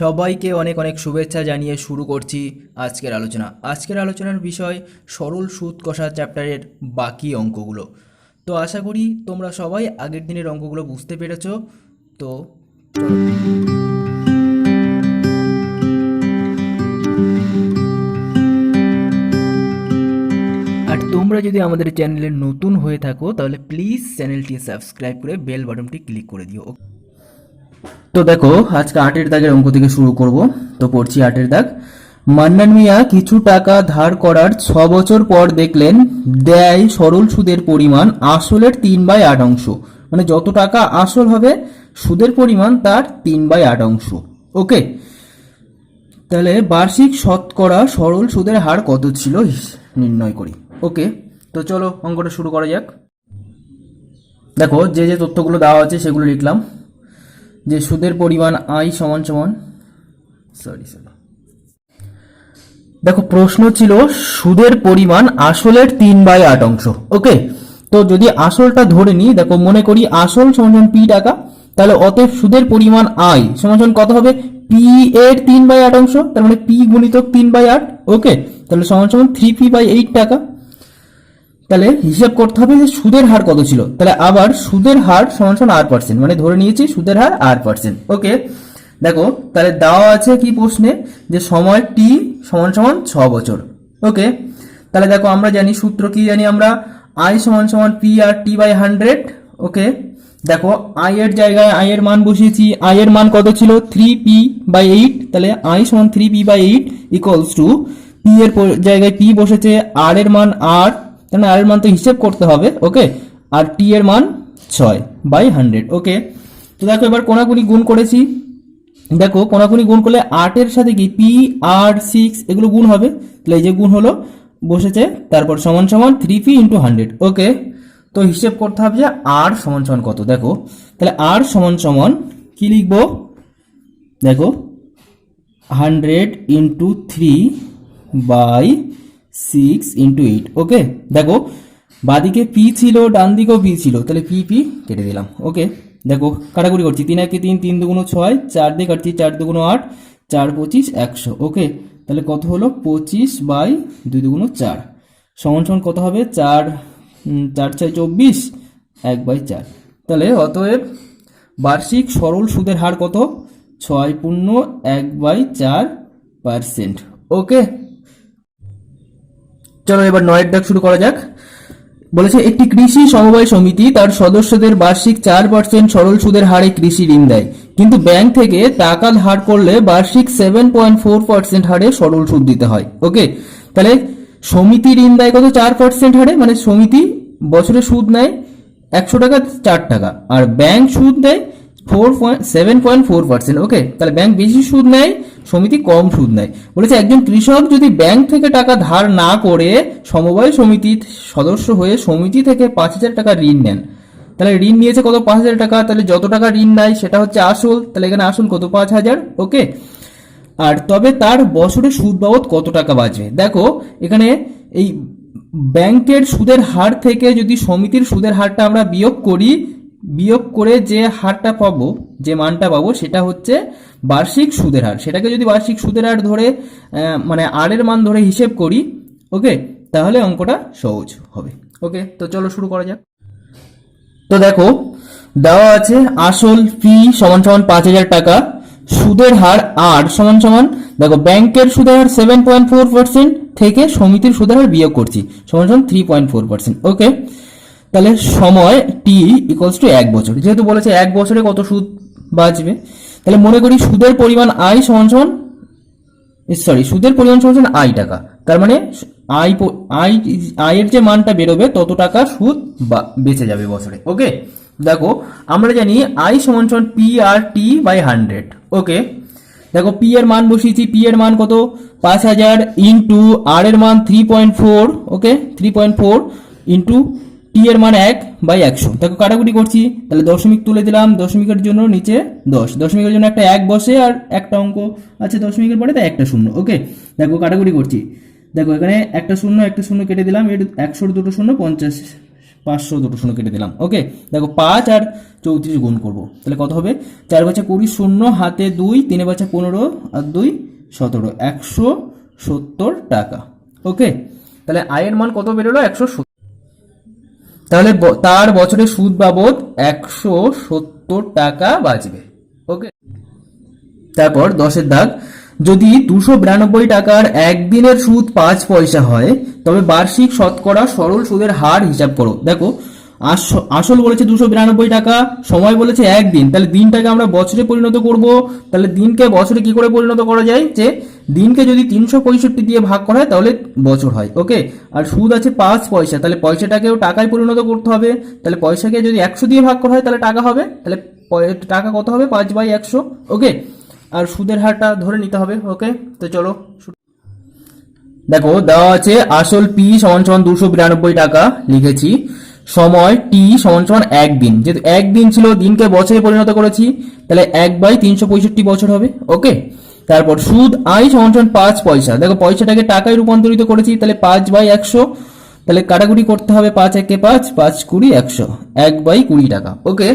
সবাইকে অনেক অনেক শুভেচ্ছা জানিয়ে শুরু করছি আজকের আলোচনা। আজকের আলোচনার বিষয় সরল সুদ কষা চ্যাপ্টারের বাকি অঙ্কগুলো। তো আশা করি তোমরা সবাই আগের দিনের অঙ্কগুলো বুঝতে পেরেছো। তো চলো। আর তোমরা যদি আমাদের চ্যানেলে নতুন হয়ে থাকো তাহলে প্লিজ চ্যানেলটি সাবস্ক্রাইব করে বেল বাটনটি ক্লিক করে দিও। তো দেখো, আজকে 8-এর দাগের অঙ্ক থেকে শুরু করব। তো পড়ছি 8-এর দাগ। মান্নান মিয়া কিছু টাকা ধার করার 6 বছর পর দেখলেন দেয় সরল সুদের পরিমাণ আসলের 3/8 অংশ, মানে যত টাকা আসল হবে সুদের পরিমাণ তার 3/8 অংশ। ওকে, তাহলে বার্ষিক শতকরা সরল সুদের হার কত ছিল নির্ণয় করি। ওকে, তো চলো অঙ্কটা শুরু করা যাক। দেখো, যে যে তথ্যগুলো দেওয়া আছে সেগুলো লিখলাম। যে সুদের পরিমাণ আই সমান সমান দেখো, প্রশ্ন ছিল সুদের পরিমাণ আসলের 3/8 অংশ। ওকে, তো যদি আসলটা ধরে নিই, দেখো মনে করি আসল সমান পি টাকা, তাহলে অতএব সুদের পরিমাণ আই সমান কত হবে? পি এর 3/8 অংশ, তার মানে পি গুণিতক 3/8। ওকে, তাহলে সমান 3p/8 টাকা। তাহলে হিসাব করতে হবে যে সুদের হার কত ছিল। তাহলে আবার সুদের হার সমান R%, মানে ধরে নিয়েছি সুদের হার R%। ওকে, দেখো তাহলে দেওয়া আছে কি প্রশ্নে, যে সময় টি সমান 6 বছর। ওকে, তাহলে দেখো আমরা জানি সূত্র কি জানি আমরা, আই সমান পি আর টি বাই 100। ওকে, দেখো আই এর জায়গায় আই এর মান বসিয়েছি। আই এর মান কত ছিল? 3p/8। তাহলে আই সমান 3p/8 ইকুয়ালস টু পি এর জায়গায় পি বসেছে, আর এর মান আর, তাহলে আর এর মান তো হিসেব করতে হবে। ওকে, আর টি এর মান 6/100। ওকে, তো দেখো এবার কোনাকুনি গুণ করেছি। দেখো কোনাকুনি গুণ করলে 8 এর সাথে কি পি আর 6 এগুলো গুণ হবে, তাহলে এই যে গুণ হলো বসেছে, তারপর সমান 3p/100। ওকে, তো হিসেব করতে হবে যে আর সমান কত। দেখো তাহলে আর সমান কি লিখবো, দেখো 100/3/6/8। ওকে, দেখো বাদিকে পি ছিল, ডান দিকেও পি ছিল, তাহলে পি কেটে দিলাম। ওকে, দেখো কাটাকুটি করছি, 3 × 3 3 × 2 = 6, 4 দিয়ে কাটছি 4 × 2 = 8, 4 × 25 = 100। ওকে, তাহলে কত হলো? 25/2 × 4 সমান কত হবে? 4 4 6 24, 1/4। তাহলে অতএব বার্ষিক সরল সুদের হার কত? 6.1/4%। ওকে, চলো এবার 9-এর দাগ শুরু করা যাক। বলেছে একটি কৃষি সমবায় সমিতি তার সদস্যদের বার্ষিক 4% সরল সুদের হারে কৃষি ঋণ দেয়, কিন্তু ব্যাংক থেকে টাকা ধার করলে বার্ষিক 7.4% হারে সরল সুদ দিতে হয়। ওকে, তাহলে সমিতি ঋণ দেয় কত? 4% হারে, মানে সমিতি বছরে সুদ নেয় 100 টাকা 4 টাকা, আর ব্যাংক সুদ দেয় 7.4%। ওকে, তাহলে ব্যাংক বেশি সুদ নেয়, সমিতি কম সুদ নেয়। বলেছে একজন কৃষক যদি ব্যাংক থেকে টাকা ধার না করে সমবায় সমিতির সদস্য হয়ে সমিতি থেকে 5,000 টাকা ঋণ নেন, তাহলে ঋণ নিয়েছে কত? 5,000 টাকা, তাহলে যত টাকা ঋণ নেয় সেটা হচ্ছে আসল, তাহলে এখানে আসল কত? 5,000। ওকে, আর তবে তার বছরে সুদ বাবদ কত টাকা বাঁচবে। দেখো এখানে এই ব্যাংকের সুদের হার থেকে যদি সমিতির সুদের হারটা আমরা বিয়োগ করি, বিয়োগ করে যে হারটা পাবো, যে মানটা পাবো সেটা হচ্ছে বার্ষিক সুদের হার। সেটাকে যদি বার্ষিক সুদের হার ধরে মানে আর এর মান ধরে হিসেব করি, ওকে, তাহলে অঙ্কটা সহজ হবে। ওকে, তো চলো শুরু করা যাক। তো দেখো দেওয়া আছে আসল পি সমান 5,000 টাকা, সুদের হার আর সমান দেখো ব্যাংকের সুদের হার 7.4% থেকে সমিতির সুদের হার বিয়োগ করছি, সমান 3.4%। ওকে, তাহলে সময় টি ইকুয়ালস টু 1 বছর। যেহেতু বলেছে 1 বছরে কত সুদ বাঁচবে, তাহলে মনে করি সুদের পরিমাণ আই সুদের পরিমাণ সমান আই টাকা, তার মানে আই আই আয়ের যে মানটা বেরোবে তত টাকা সুদ বেঁচে যাবে বছরে। ওকে, দেখো আমরা জানি আই সমান পি আর টি বাই 100। ওকে, দেখো পি এর মান বসিয়েছি, পি এর মান কত? 5,000 ইন্টু আর এর মান 3.4। ওকে, 3.4 ইন্টু টি এর মান 1/100। দেখো কাটাকুটি করছি, তাহলে দশমিক তুলে দিলাম, দশমিকের জন্য নিচে 10, দশমিকের জন্য একটা 1 বসে, আর একটা অঙ্ক আছে দশমিকের পরে, তাই একটা শূন্য। ওকে, দেখো কাটাকুটি করছি, দেখো এখানে একটা শূন্য কেটে দিলাম, এর 100 দুটো শূন্য 50 500 দুটো শূন্য কেটে দিলাম। ওকে, দেখো 5 আর 34 গুণ করব, তাহলে কত হবে? 4 5 20, শূন্য হাতে 2, 3 5 15 আর 2 17, 170 টাকা। ওকে, তাহলে আয়ের মান কত বেরোলো? 170। তাহলে তার বছরে সুদ বাবদ 170 টাকা বাঁচবে। ওকে, তারপর 10-এর দাগ, যদি 292 টাকার একদিনের সুদ 5 পয়সা হয় তবে বার্ষিক শতকরা সরল সুদের হার হিসাব করো। দেখো আসল বলেছে 292 টাকা, সময় বলেছে একদিন, তাহলে দিনটাকে আমরা বছরে পরিণত করব। তাহলে দিনকে বছরে কি করে পরিণত করা যায়? যে দিনকে যদি 365 দিয়ে ভাগ করা হয় তাহলে বছর হয়। ওকে, আর সুদ আছে 5 পয়সা, তাহলে পয়সাটাকেও টাকায় পরিণত করতে হবে। তাহলে পয়সাকে যদি 100 দিয়ে ভাগ করা হয় তাহলে টাকা হবে। তাহলে টাকা কত হবে? 5/100। ওকে, আর সুদের হারটা ধরে নিতে হবে। ওকে, তো চলো দেখো দেওয়া আছে আসল পি সমান সমান 292 টাকা লিখেছি, সময় টি সমান সমান একদিন, যেহেতু একদিন ছিল দিনকে বছরে পরিণত করেছি তাহলে 1/365 বছর হবে। ওকে, তারপর সুদ আই সমান সমান 5 পয়সা, দেখো পয়সাটাকে টাকায় রূপান্তরিত করেছি তাহলে 5/100, তাহলে কাটাকুটি করতে হবে, 5 1 5, 5 20 100, 1/20 টাকা। ওকে,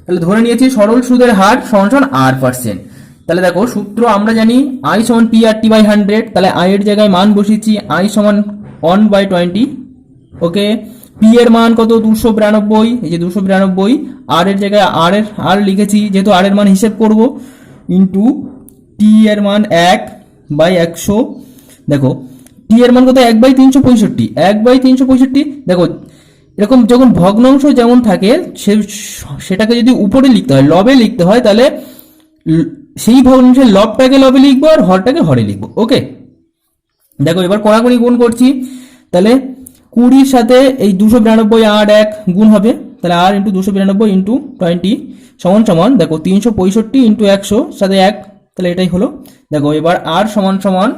তাহলে ধরে নিয়েছি সরল সুদের হার সমান সমান R%। তাহলে দেখো সূত্র আমরা জানি আই সমান PRT/100, তাহলে আই এর জায়গায় মান বসিয়েছি আই সমান 1/20। ওকে, পি এর মান কত? 292, এই যে 292, আর এর জায়গায় আর লিখেছি যেহেতু আর এর মান হিসেব করব, ইন্টু টি এর মান 1/100। দেখো টি এর মান কত? 1/365, 1/365। দেখো এরকম যখন ভগ্নাংশ যেমন থাকে সেটাকে যদি উপরে লিখতে হয়, লবে লিখতে হয়, তাহলে সেই ভগ্নাংশের লবটাকে লবে লিখবো আর হরটাকে হরে লিখবো। ওকে, দেখো এবার কোনাকুনি গুণ করছি, তাহলে 20 সাথে এই 292 আর 1 গুণ হবে, তাহলে আর ইন্টু 292 ইন্টু 20 সমান সমান দেখো 365 ইন্টু 100 সাথে 1, তাহলে এটাই হলো। দেখো এবার আর সমান সমান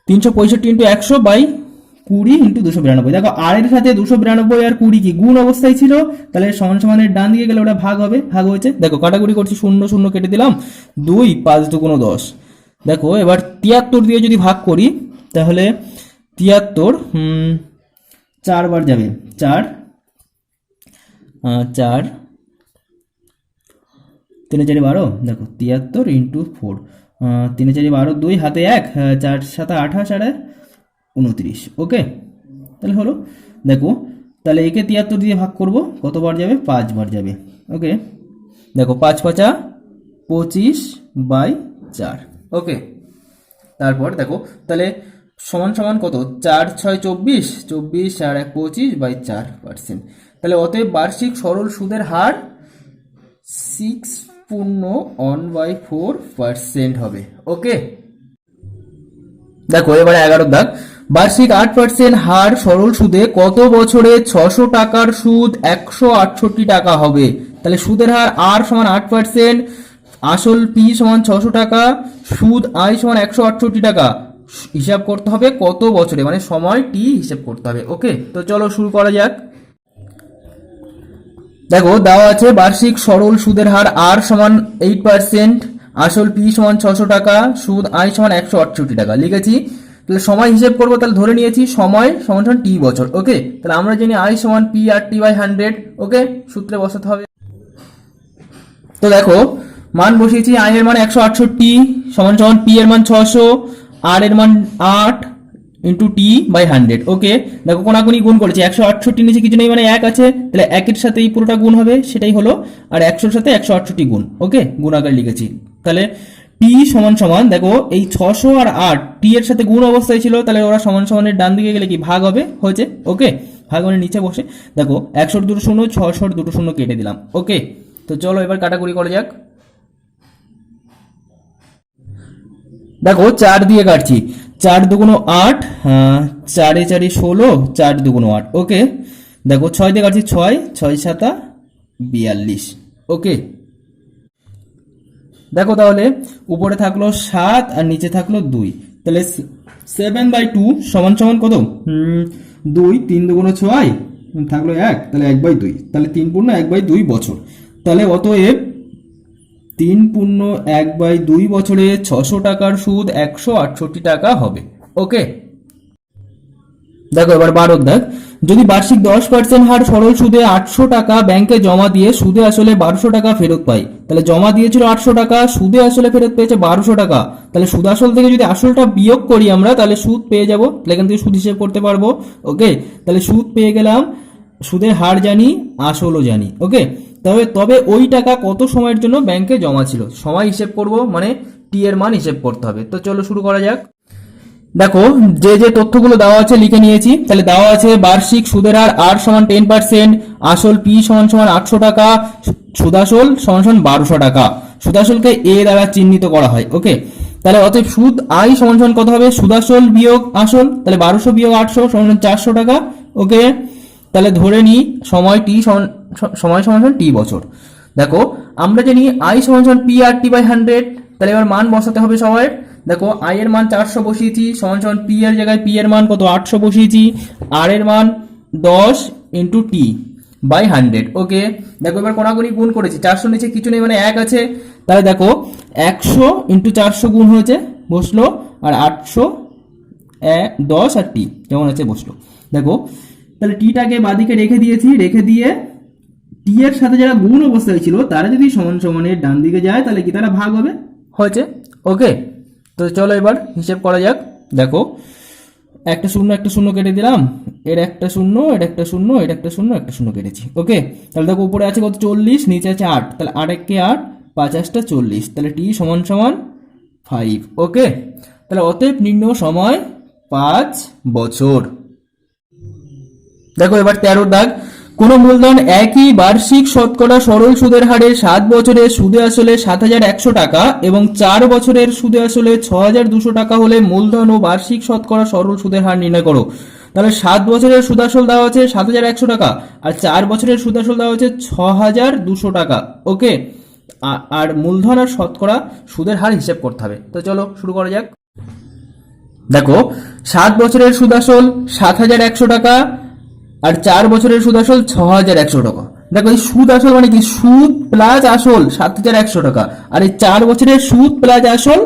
365 ইন্টু 100/20 ইন্টু 292। দেখো আর এর সাথে 292 আর 20 কি গুণ অবস্থায় ছিল, তাহলে সমান সমানের ডান দিকে গেলে ওটা ভাগ হবে, ভাগ হয়েছে। দেখো কাটাকুটি করছি, 0 0 কেটে দিলাম, 2 5 2 10। দেখো এবার 73 দিয়ে যদি ভাগ করি তাহলে 73 4 বার যাবে, 4 4 3 4 12। দেখো 73 ইন্টু 4, 3 4 12, 2 হাতে 1, 4 7 28 আর 29। ওকে, তাহলে হলো। দেখো তাহলে একে 73 দিয়ে ভাগ করব, কতবার যাবে? 5 বার যাবে। ওকে, দেখো 5 5 25/4। ওকে, তারপর দেখো তাহলে সমান সমান কত? 4 6 24, 24 আর 1 25/4%। তাহলে অতএব বার্ষিক সরল সুদের হার 6.1/4% হবে। ওকে, দেখো এবারে 11 দাগ, বার্ষিক 8% হার সরল সুদে কত বছরে 600 টাকার সুদ 168 টাকা হবে? তাহলে সুদের হার আর সমান 8%, আসল পি সমান 600 টাকা, সুদ আই সমান 168 টাকা। হিসাব করতে হবে কত বছরে, মানে সময় টি হিসাব করতে হবে। ওকে, তো চলো শুরু করা যাক। দেখো দেওয়া আছে বার্ষিক সরল সুদের হার আর সমান 8%, আসল পি সমান 600 টাকা, সুদ আই সমান 168 টাকা লিখেছি। তাহলে সময় হিসেব করবো, তাহলে ধরে নিয়েছি সময় সমান সমান টি বছর। ওকে, তাহলে আমরা জানি আই সমান PRT/100। ওকে, সূত্রে বসাতে হবে। তো দেখো মান বসিয়েছি, আই এর মান 168 সমান সমান পি এর মান 600, আর এর মান 8 ইন্টু T/100। ওকে, দেখো কোনাকুনি গুণ করেছি, 168 নিচে কিছু নেই মানে 1 আছে, তাহলে 1 এর সাথে এই পুরোটা গুণ হবে, সেটাই হলো। আর 100 সাথে 168 গুণ। ওকে, গুণ আকারে লিখেছি। তাহলে টি সমান সমান দেখো এই 600 আর 8 টি এর সাথে গুণ অবস্থায় ছিল, তাহলে ওরা সমান সমানের ডান দিকে গেলে কি ভাগ হবে, হয়েছে। ওকে, ভাগ মানে নিচে বসে দেখো 100 দুটো শূন্য, 600 দুটো শূন্য কেটে দিলাম। ওকে, তো চলো এবার কাটাকুটি করা যাক। দেখো 4 দিয়ে কাটছি, 4 2 8, 4 4 16, 4 2 8। ওকে, দেখো 6 দিয়ে কাটছি, 6 6 7 42। ওকে, দেখো তাহলে উপরে থাকলো 7 আর নিচে থাকলো 2, তাহলে 7/2 সমান সমান কত? 2 3 2 6 থাকলো 1, তাহলে 1/2, তাহলে 3 পূর্ণ 1/2 বছর। তাহলে অতএব 3 পূর্ণ 1/2 বছরে 600 টাকার সুদ 168 টাকা হবে। ওকে, দেখো এবার 12 দাগ, যদি বার্ষিক 10% হার সরল সুদে 800 টাকা ব্যাংকে জমা দিয়ে সুদে আসলে 1200 টাকা ফেরত পাই, তাহলে জমা দিয়েছিল 800 টাকা, সুদে আসলে ফেরত পেয়েছে 1200 টাকা, তাহলে সুদ আসল থেকে যদি আসলটা বিয়োগ করি আমরা তাহলে সুদ পেয়ে যাব, তাহলে এখান থেকে সুদ হিসেব করতে পারবো। ওকে, তাহলে সুদ পেয়ে গেলাম, সুদের হার জানি, আসলও জানি। ওকে, তবে ওই টাকা কত সময়ের জন্য ব্যাংকে জমা ছিল, সময় হিসেব করব, মানে টি এর মান হিসেব করতে হবে। তো চলো শুরু করা যাক। দেখো যে যে তথ্যগুলো দেওয়া আছে লিখে নিয়েছি। তাহলে দেওয়া আছে বার্ষিক সুদের হার আর সমান 10%, আসল পি সমান সমান 800 টাকা, সুদাসল সমান সমান 1200 টাকা। সুদাসলকে এ দ্বারা চিহ্নিত করা হয়। ওকে, তাহলে অতএব সুদ আই সমান সমান কত হবে, সুদাসল বিয়োগ আসল, তাহলে 1200 বিয়োগ 800 সমান 400 টাকা। ওকে, তাহলে ধরে নিই সময় টি সময় সমান সমান টি বছর। দেখো আমরা জানি আই সমান সমান পি আর টি বাই 100, তাহলে এবার মান বসাতে হবে সবার। দেখো আই এর মান 400 বসিয়েছি, সমান সমান পি এর জায়গায় পি এর মান কত 800 বসিয়েছি, আর এর মান 10 ইন্টু টি বাই 100। ওকে, দেখো এবার কোনাগুনি গুণ করেছি, 400 নিচে কিছু নেই মানে 1 আছে, তাহলে দেখো 100 ইন্টু 400 গুণ হয়েছে বসলো, আর 800 10 আর টি যেমন আছে বসলো। দেখো তাহলে টিটাকে বাদিকে রেখে দিয়েছি, রেখে দিয়ে টি এর সাথে যারা গুণ অবস্থায় ছিল তারা যদি সমান সমানের ডান দিকে যায় তাহলে কি তারা ভাগ হবে, হয়েছে। ওকে, তো চলো এবার হিসেব করা যাক। দেখো একটা শূন্য কেটে দিলাম, এর একটা শূন্য, এর একটা শূন্য, এর একটা শূন্য, একটা শূন্য কেটেছি। ওকে, তাহলে দেখো উপরে আছে কত 40, নিচে আছে 8, তাহলে 8 একে 8, 5 8 40, তাহলে টি সমান সমান 5। ওকে, তাহলে অতএব নির্ণয় সময় 5 বছর। দেখো এবার 13 দাগ, কোন মূলধন একই বার্ষিক শতকরা সরল সুদের হারে 7 বছরের সুদে আসলে 7100 টাকা এবং 4 বছরের সুদে আসলে 6200 টাকা হলে মূলধন ও বার্ষিক শতকরা সরল সুদের হার নির্ণয় করো। তাহলে 7 বছরের সুদাসল দেওয়া আছে 7100 টাকা, আর 4 বছরের সুদাসল দেওয়া হচ্ছে 6200 টাকা। ওকে, আর মূলধন আর শতকরা সুদের হার হিসেব করতে হবে। তো চলো শুরু করা যাক। দেখো 7 বছরের সুদাসল 7100 টাকা, আর 4 বছরের সুদ আসল 6100 টাকা। দেখো এই সুদ আসল মানে কি, সুদ প্লাস আসল 7100 টাকা, আর এই 4 বছরের সুদ প্লাস আসল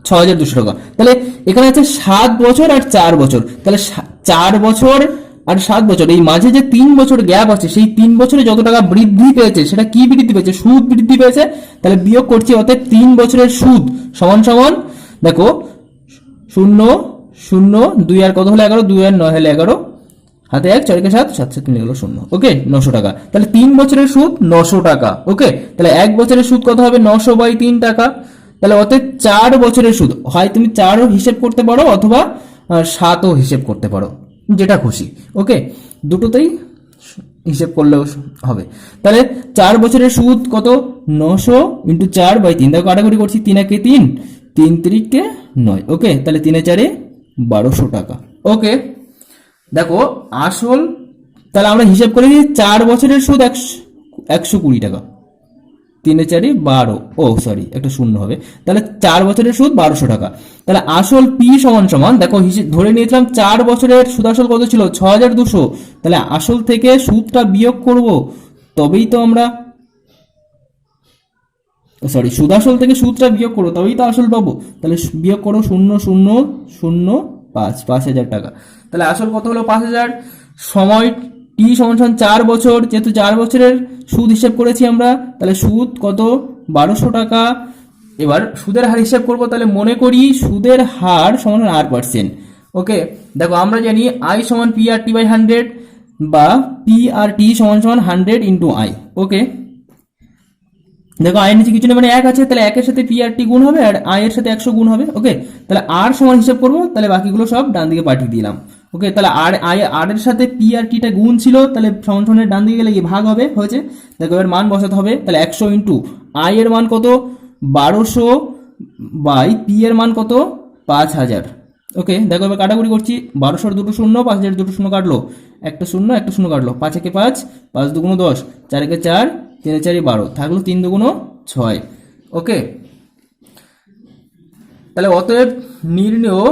6200 টাকা। তাহলে এখানে আছে 7 বছর আর 4 বছর, তাহলে 4 বছর আর 7 বছর এই মাঝে যে 3 বছর গ্যাপ আছে, সেই 3 বছরে যত টাকা বৃদ্ধি পেয়েছে সেটা কি বৃদ্ধি পেয়েছে, সুদ বৃদ্ধি পেয়েছে। তাহলে বিয়োগ করছি, অতএব 3 বছরের সুদ সমান সমান, দেখো 0 0 2 আর কত হলো 11, 2 আর 9 হলে 11, হাতে 1 4 7 7 7 নিয়ে গেল 0। ওকে, 900 টাকা। তাহলে 3 বছরের সুদ 900 টাকা। ওকে, তাহলে 1 বছরের সুদ কত হবে, 900 বাই 3 টাকা। তাহলে অতএব 4 বছরের সুদ, হয় তুমি 4ও হিসেব করতে পারো অথবা 7ও হিসেব করতে পারো, যেটা খুশি। ওকে, দুটোতেই হিসেব করলেও হবে। তাহলে 4 বছরের সুদ কত, 900 ইন্টু 4 বাই 3, দেখো কাটাকুটি করছি, 3 একে 3, 3 3 9। ওকে, তাহলে 3 এ 4 1200 টাকা। ওকে, দেখো আসল, তাহলে আমরা হিসাব করে দিই 4 বছরের সুদ 120 টাকা, 3 এ 4 12, ও সরি একটা শূন্য হবে, তাহলে 4 বছরের সুদ 1200 টাকা। তাহলে আসল পি সমান সমান, দেখো ধরে নিয়েছিলাম 4 বছরের সুদ আসল কত ছিল 6200, তাহলে আসল থেকে সুদটা বিয়োগ করব, তবেই তো আমরা সরি সুদ আসল থেকে সুদটা বিয়োগ করো তবেই তো আসল পাবো। তাহলে বিয়োগ করো 0 0 0 5, 5000 টাকা। তাহলে আসল কত হলো 5000, সময় টি সমান সমান 4 বছর, যেহেতু 4 বছরের সুদ হিসেব করেছি আমরা, তাহলে সুদ কত 1200 টাকা। এবার সুদের হার হিসাব করব, তাহলে মনে করি সুদের হার সমান R%। ওকে, দেখো আমরা জানি আই সমান পি আর টি বাই 100, বা পি আর টি সমান সমান 100 ইন্টু আই। ওকে, দেখো আই এর নিচে কিছু নেই মানে 1 আছে, তাহলে 1 এর সাথে পি আর টি গুণ হবে, আর আই এর সাথে 100 গুণ হবে। ওকে, তাহলে আর সমান হিসাব করবো, তাহলে বাকিগুলো সব ডান দিকে পাঠিয়ে দিলাম। ওকে, তাহলে আর এর সাথে পি আর টিটা গুণ ছিল, তাহলে সমান সমানের ডান দিকে গেলে কি ভাগ হবে, হয়েছে। দেখো এবার মান বসাতে হবে, তাহলে 100 ইন্টু আই এর মান কত 1200 বাই পি এর মান কত 5000। ওকে, দেখো এবার কাটাকুটি করছি, 1200 দুটো শূন্য, 5000 দুটো শূন্য কাটলো, একটা শূন্য একটা শূন্য কাটলো, 5 একে 5, 5 দুগুণ 10, 4 একে 4, 3 4 12, থাকলো 3 দুগুণ 6। ওকে, তাহলে অতএব নির্ণেয়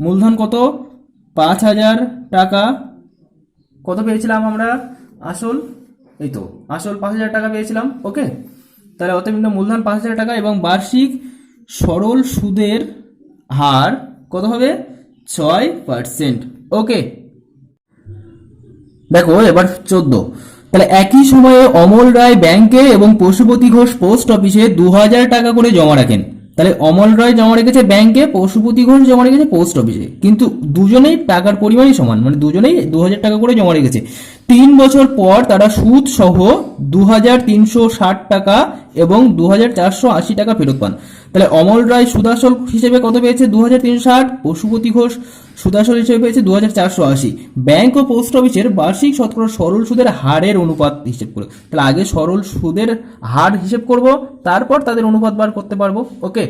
মূলধন কত 5000 টাকা। কত পেয়েছিলাম আমরা, আসল এই তো আসল 5000 টাকা পেয়েছিলাম। ওকে, তাহলে অতএব মূলধন 5000 টাকা এবং বার্ষিক সরল সুদের হার কত হবে 6%। ওকে, দেখো এবার 14। তাহলে একই সময়ে অমল রায় ব্যাংকে এবং পশুপতি ঘোষ পোস্ট অফিসে 2000 টাকা করে জমা রাখেন। তাহলে অমল রায় জমা রেখেছে ব্যাংকে, পশুপতি ঘোষ জমা রেখেছে পোস্ট অফিসে, কিন্তু দুজনেই টাকার পরিমাণই সমান, মানে দুজনেই 2000 টাকা করে জমা রেখেছে। 3 বছর পর তারা সুদ সহ 2360 টাকা এবং 2480 টাকা ফেরত পান। তাহলে অমল রায় সুদাসল হিসেবে কত পেয়েছে? 2360। পশুপতি ঘোষ সুদাসল হিসেবে পেয়েছে 2480। ব্যাংক ও পোস্ট অফিসের বার্ষিক শতকরা সরল সুদের হারের অনুপাত হিসেব করে। তাহলে আগে সরল সুদের হার হিসেব করব, তারপর তাদের অনুপাত বার করতে পারবো। ওকে,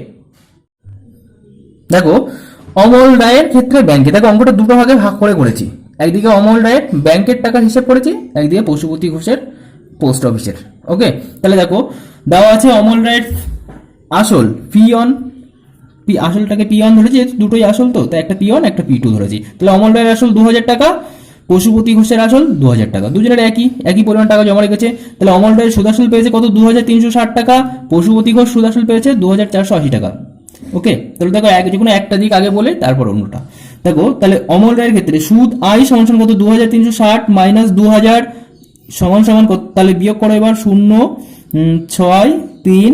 দেখো অমল রায়ের ক্ষেত্রে ব্যাংকে, দেখো অঙ্কটা দুটো ভাগে ভাগ করে করেছি। একদিকে অমল রায়ের ব্যাংকের টাকার হিসেব করেছি, একদিকে পশুপতি ঘোষের পোস্ট অফিসের। ওকে, তাহলে দেখো দেওয়া আছে অমল রায়ের আসল আসলটাকে পি ওয়ান ধরেছি, দুটোই আসল, তো তাই একটা পি ওয়ান একটা পি টু ধরেছি। তাহলে অমল রায়ের আসল 2000 টাকা, পশুপতি ঘোষের আসল 2000 টাকা, দুজনের একই পরিমাণ টাকা জমা রেখেছে। তাহলে অমল রায়ের সুদাসল পেয়েছে কত? 2360 টাকা। পশুপতি ঘোষ সুদাসল পেয়েছে 2480 টাকা। ওকে, তাহলে দেখো যে কোনো একটা দিক আগে বলে তারপর অন্যটা। দেখো তাহলে অমল রায়ের ক্ষেত্রে সুদ আই সমান সমান কত? 2360 মাইনাস 2000 সমান সমান কত? তাহলে বিয়োগ করো এবার 0 6 3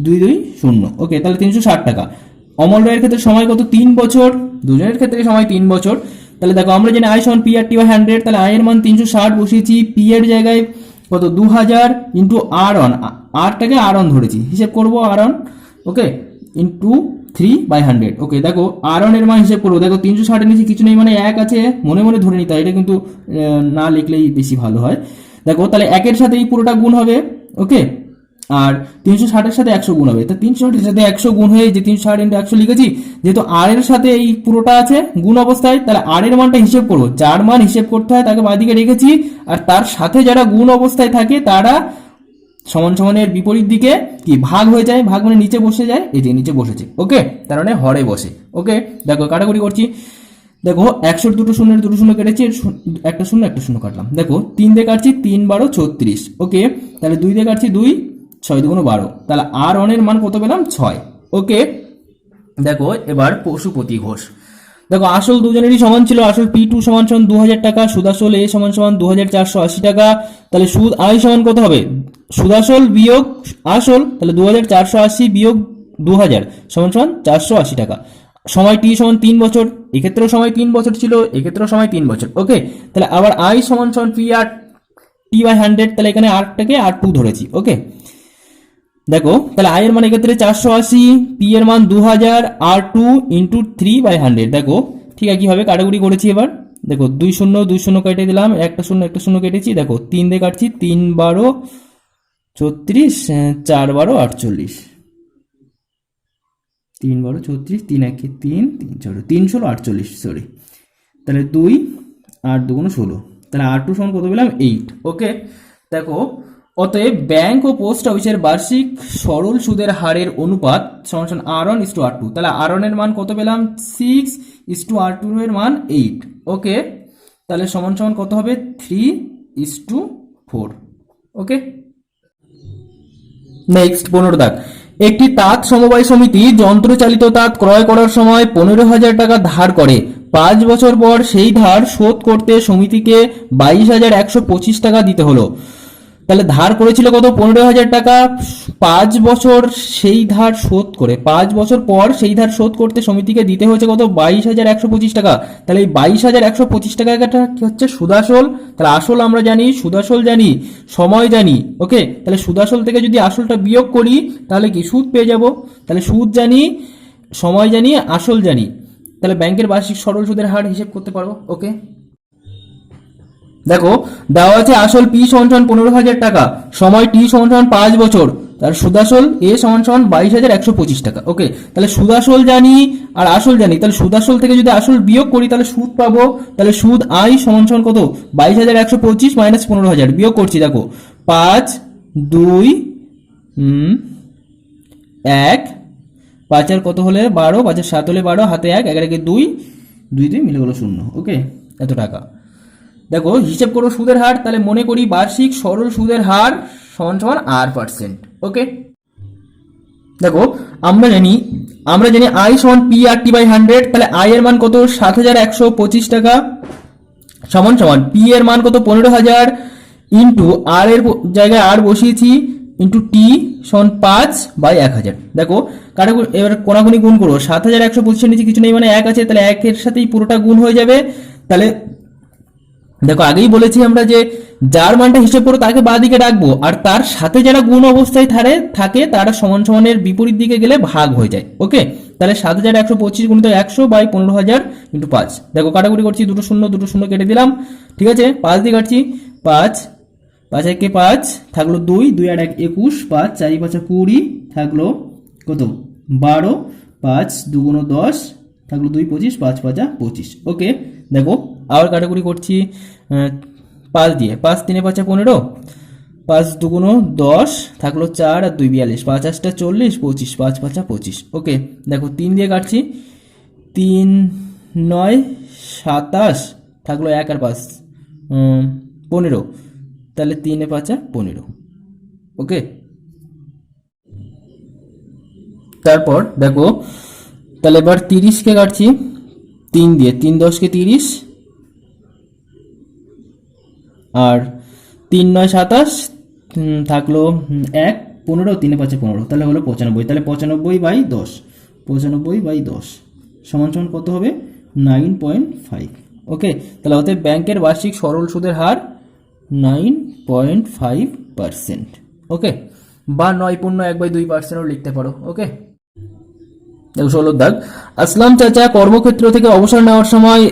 2 2 0। ওকে, তাহলে 360 টাকা। অমল রায়ের ক্ষেত্রে সময় কত? 3 বছর, দুজনের ক্ষেত্রে সময় 3 বছর। তাহলে দেখো আমরা জানি আই সমান পি আর টি বাই 100, তাহলে আই এর মান 360 বসিয়েছি, পি এর জায়গায় কত? 2000 ইন্টু আর অন, আরটাকে আর অন ধরেছি, হিসেব করবো আর অন। Okay, into 3/100। ওকে, দেখো আর অন এর মান হিসেব করবো। দেখো 360 এর নিচে কিছু নেই, মানে 1 আছে, মনে মনে ধরে নিতে হয়, এটা কিন্তু না লিখলেই বেশি ভালো হয়। দেখো তাহলে 1 এর সাথে এই পুরোটা গুণ হবে। ওকে, আর 360 এর সাথে 100 গুণ হবে। তো 360 এর সাথে 100 গুণ হয়ে যে 360 ইন্টু 100 লিখেছি, যেহেতু আর এর সাথে এই পুরোটা আছে গুণ অবস্থায়, তাহলে আর এর মানটা হিসেব করবো। যার মান হিসেব করতে হয় তাকে বাঁদিকে রেখেছি, আর তার সাথে যারা গুণ অবস্থায় থাকে তারা সমান সমানের বিপরীত দিকে কি ভাগ হয়ে যায়, ভাগ মানে নিচে বসে যায়, এই যে নিচে বসেছে। ওকে, তার মানে হরে বসে। ওকে, দেখো কাটাকুটি করছি। দেখো 100 দুটো শূন্যের দুটো শূন্য কেটেছি, একটা শূন্য একটা শূন্য কাটলাম। দেখো 3 দিয়ে কাটছি 3 12 36। ওকে, তাহলে 2 দিয়ে কাটছি 2 6 2 12, তাহলে আর অনের মান কত পেলাম? 6। ওকে, দেখো এবার পশুপতি ঘোষ। দেখো আসল দুজনেরই সমান ছিল, আসল পি টু সমান সমান 2000 টাকা, সুদাসল এ সমান সমান 2480 টাকা। তাহলে সুদ আই সমান কত হবে? সুদাসল বিয়োগ আসল, তাহলে 2480 বিয়োগ 2000 সমান সমান 480 টাকা। সময় টি সমান 3 বছর, এক্ষেত্রেও সময় 3 বছর ছিল, এক্ষেত্রেও সময় 3 বছর। ওকে, তাহলে আবার আই সমান সমান পি আর টি বাই 100, তাহলে এখানে আরটাকে আর টু ধরেছি। ওকে, দেখো তাহলে আই এর মান এক্ষেত্রে 480, পি এর মান 2000, আর টু ইন্টু 3/100। দেখো ঠিক আছে, কিভাবে কাটাকুটি করেছি এবার। দেখো 2 0 2 0 কেটে দিলাম, একটা শূন্য কেটেছি। দেখো 3 দিয়ে কাটছি, 3 12 34, 4 12 48, 3 12 34, 3 1 3 3 4 3 16 48, সরি। তাহলে 2 8 2 16, তাহলে আর টু সমান কত পেলাম? 8। ওকে, দেখো অতএব ব্যাংক ও পোস্ট অফিসের বার্ষিক সরল সুদের হারের অনুপাত সমান R one is to R two. তাহলে আর ওয়ান এর মান কত পেলাম? 6 ইস টু আর টু এর মান 8। ওকে, তাহলে সমান সমান কত হবে? 3 ইস টু 4। ওকে, নেক্সট 15 দাগ। একটি তাঁত সমবায় সমিতি যন্ত্রচালিত তাঁত ক্রয় করার সময় 15,000 টাকা ধার করে। 5 বছর পর সেই ধার শোধ করতে সমিতিকে 22,125 টাকা দিতে হলো। তাহলে ধার করেছিল কত? 15,000 টাকা। 5 বছর সেই ধার শোধ করে, 5 বছর পর সেই ধার শোধ করতে সমিতিকে দিতে হয়েছে কত? 22,125 টাকা। তাহলে এই 22,125 টাকাটা কি হচ্ছে? সুদাসল। তাহলে আসল আমরা জানি, সুদাসল জানি, সময় জানি। ওকে, তাহলে সুদাসল থেকে যদি আসলটা বিয়োগ করি তাহলে কি সুদ পেয়ে যাব। তাহলে সুদ জানি, সময় জানি, আসল জানি, তাহলে ব্যাংকের বার্ষিক সরল সুদের হার হিসেব করতে পারবো। ওকে, দেখো দেওয়া আছে আসল পি সমান সমান 15,000 টাকা, সময় টি সমান সমান 5 বছর, তার সুদাসল এ সমান সমান 22,125 টাকা। ওকে, তাহলে সুদাসল জানি আর আসল জানি, তাহলে সুদাসল থেকে যদি আসল বিয়োগ করি তাহলে সুদ পাবো। তাহলে সুদ আই সমান সমান কত? 22,125 মাইনাস 15,000, বিয়োগ করছি। দেখো 5 2 1, 5 আর কত হলে 12, 5 আর 7 হলে 12, হাতে 1, 11 কে 2, 2 2 মিলে গেল 0। ওকে, এত টাকা। দেখো হিসেব করো সুদের হার, তাহলে মনে করি বার্ষিক সরল সুদের হার সমান সমান R%। ওকে, দেখো আমরা জানি আমরা জানি আই সমান পি আর টি বাই 100, তাহলে আই এর মান কত 7,125 টাকা সমান সমান পি এর মান কত 15,000 ইন্টু আর এর জায়গায় আর বসিয়েছি ইন্টু টি সমান 5/1000। দেখো কাটাকুটি এবার কোনাকুনি গুণ করো, 7,125 নিচে কিছু নেই মানে 1 আছে, তাহলে 1 এর সাথেই পুরোটা গুণ হয়ে যাবে। তাহলে দেখো আগেই বলেছি আমরা যে যার মানটা হিসেব করো তাকে বাঁ দিকে রাখবো, আর তার সাথে যারা গুণ অবস্থায় থাকে তারা সমান সমানের বিপরীত দিকে গেলে ভাগ হয়ে যায়। ওকে, তাহলে 7,125 গুণিত 100/15,000 ইন্টু 5। দেখো কাটাকুটি করছি, দুটো শূন্য কেটে দিলাম, ঠিক আছে। 5 দিয়ে কাটছি, 5 5 একে 5 থাকলো 2, 2 আর 1 21, 5 4 5 20 থাকলো কত 12, 5 2 গুণ 10 থাকলো 2 25, 5 5 25। ওকে, দেখো আবার কাটাকুটি করছি 5 দিয়ে, 5 3 5 15, 5 2 গুণ 10 থাকলো 4 আর 2 42, 5 8 40, 25, 5 5 25। ওকে, দেখো 3 দিয়ে কাটছি, 3 9 27 থাকলো 1 আর 5 15, তাহলে 3 5 15। ওকে, তারপর দেখো তাহলে এবার 30 কে কাটছি 3 দিয়ে, 3 10 কে 30 আর 3 9 27 থাকলো 1 15, 3 5 15, তাহলে হলো 95, তাহলে 95/10, 95/10 সমান সমান কত হবে 9.5। ওকে, তাহলে অতএব ব্যাংকের বার্ষিক সরল সুদের হার 9.5%। ওকে, বা 9.1/2%ও লিখতে পারো। ওকে, দেখো 16 দাগ, আসলাম চাচা কর্মক্ষেত্র থেকে অবসর নেওয়ার সময়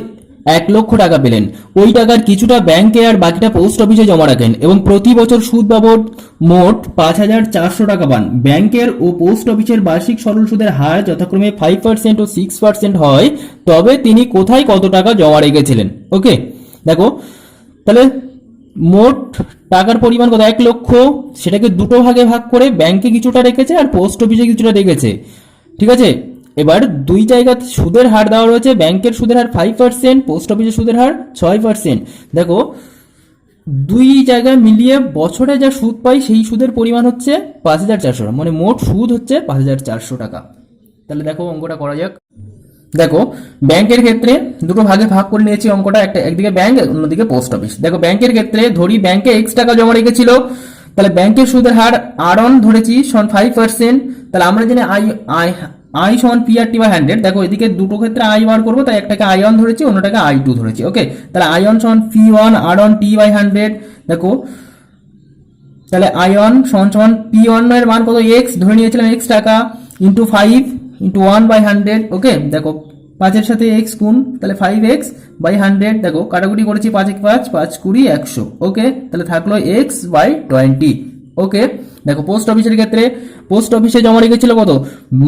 1,00,000 টাকা পেলেন। ওই টাকার কিছুটা ব্যাংকে আর বাকিটা পোস্ট অফিসে জমা রাখেন এবং প্রতি বছর সুদ বাবদ মোট 5,400 টাকা পান। ব্যাংকের ও পোস্ট অফিসের বার্ষিক সরল সুদের হার যথাক্রমে 5% ও 6% হয়, তবে তিনি কোথায় কত টাকা জমা রেখেছিলেন? ওকে, দেখো তাহলে মোট টাকার পরিমাণ কত 1,00,000, সেটাকে দুটো ভাগে ভাগ করে ব্যাংকে কিছুটা রেখেছে আর পোস্ট অফিসে কিছুটা রেখেছে, ঠিক আছে। এবার দুই জায়গায় সুদের হার দেওয়া রয়েছে, ব্যাংকের সুদের হার 5%, পোস্ট অফিসের সুদের হার 6%। দেখো দুই জায়গায় মিলিয়ে বছরে যা সুদ পাই সেই সুদের পরিমাণ হচ্ছে 5,400 টাকা, মানে মোট সুদ হচ্ছে 5,400 টাকা। তাহলে দেখো অঙ্কটা করা যাক। দেখো ব্যাংকের ক্ষেত্রে দুটো ভাগে ভাগ করে নিয়েছি অঙ্কটা, একদিকে ব্যাংক অন্যদিকে পোস্ট অফিস। দেখো ব্যাংকের ক্ষেত্রে ধরি ব্যাংকে X টাকা জমা রেখেছিল, তাহলে ব্যাংকের সুদের হার আর1 ধরেছি সমান 5%। তাহলে আমরা জানি আই সমান পি আর টি বাই 100। দেখো এদিকে দুটো ক্ষেত্রে আই বার করবো, তাই একটাকে I1 ধরেছি অন্যটাকে I2 ধরেছি। ওকে, তাহলে I1 সমান P1 R1 T বাই 100। দেখো তাহলে I1 সমান সমান P1 এর মান কত X ধরে নিয়েছিলাম, X টাকা ইন্টু 5 ইন্টু 1/100। ওকে, দেখো 5 এর সাথে x গুণ, তাহলে 5x/100। দেখো কাটাকুটি করেছি, 5 1 5 5 20 100। ওকে, তাহলে থাকলো x/20। ওকে, দেখো পোস্ট অফিসের ক্ষেত্রে পোস্ট অফিসে জমা রেখেছিল কত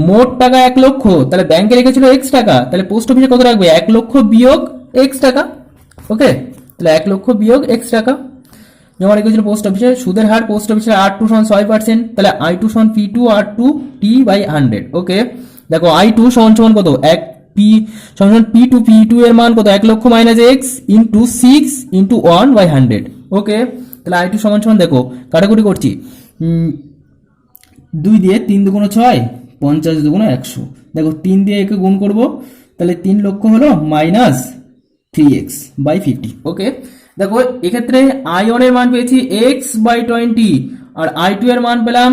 মোট টাকা 1,00,000, তাহলে ব্যাংকে রেখেছিল x টাকা, তাহলে পোস্ট অফিসে কত রাখবে 1,00,000 বিয়োগ x টাকা। ওকে, তাহলে 1,00,000 বিয়োগ x টাকা জমা রেখেছিল পোস্ট অফিসে। সুদের হার পোস্ট অফিসের R2 সমান 6%, তাহলে I2 সমান P2 R2 T বাই 100। ওকে, দেখো I2 সমান সমান কত 1 P সমান P2, P2 এর মান কত 1,00,000 মাইনাস x ইন্টু 6 ইন্টু 1/100। ওকে, তাহলে I2 সমান সমান দেখো কাটাকুটি করছি 2 দিয়ে 3 দুগুণ 6, 50 দুগুণ 100। দেখো 3 দিয়ে একে গুণ করব, তাহলে 3 লক্ষ হলো মাইনাস 3x/50। ওকে, দেখো এক্ষেত্রে I1 এর মান পেয়েছি x/20 আর I2 এর মান পেলাম